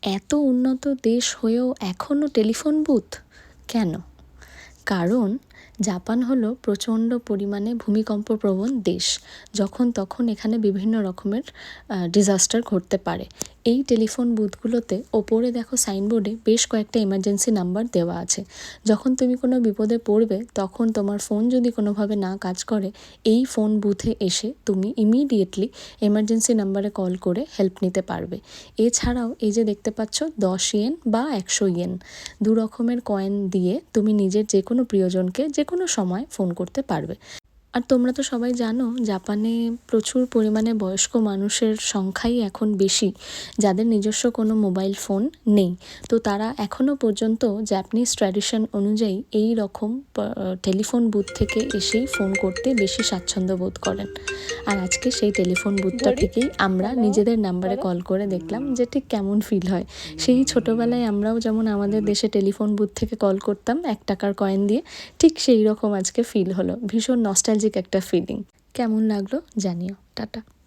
এত উন্নত দেশ হয়েও এখনও টেলিফোন বুথ কেন? কারণ জাপান হলো প্রচণ্ড পরিমাণে ভূমিকম্পপ্রবণ দেশ। যখন তখন এখানে বিভিন্ন রকমের ডিজাস্টার ঘটতে পারে। এই টেলিফোন বুথগুলোতে ওপরে দেখো সাইনবোর্ডে বেশ কয়েকটা এমার্জেন্সি নাম্বার দেওয়া আছে। যখন তুমি কোনো বিপদে পড়বে তখন তোমার ফোন যদি কোনোভাবে না কাজ করে, এই ফোন বুথে এসে তুমি ইমিডিয়েটলি এমার্জেন্সি নাম্বারে কল করে হেল্প নিতে পারবে। এছাড়াও এই যে দেখতে পাচ্ছ 10 ইয়েন বা 100 ইয়েন, দু রকমের কয়েন দিয়ে তুমি নিজের যে কোনো প্রিয়জনকে যে কোনো সময় ফোন করতে পারবে। আর তোমরা তো সবাই জানো জাপানে প্রচুর পরিমাণে বয়স্ক মানুষের সংখ্যাই এখন বেশি, যাদের নিজস্ব কোনো মোবাইল ফোন নেই। তো তারা এখনও পর্যন্ত জাপানিজ ট্র্যাডিশন অনুযায়ী এই রকম টেলিফোন বুথ থেকে এসেই ফোন করতে বেশি স্বাচ্ছন্দ্য বোধ করেন। আর আজকে সেই টেলিফোন বুথটা থেকেই আমরা নিজেদের নাম্বারে কল করে দেখলাম যে ঠিক কেমন ফিল হয়। সেই ছোটোবেলায় আমরাও যেমন আমাদের দেশে টেলিফোন বুথ থেকে কল করতাম 1 টাকার কয়েন দিয়ে, ঠিক সেই রকম আজকে ফিল হলো। ভীষণ নস্টালজিক একটা ফিলিং। কেমন লাগলো জানিও। টাটা।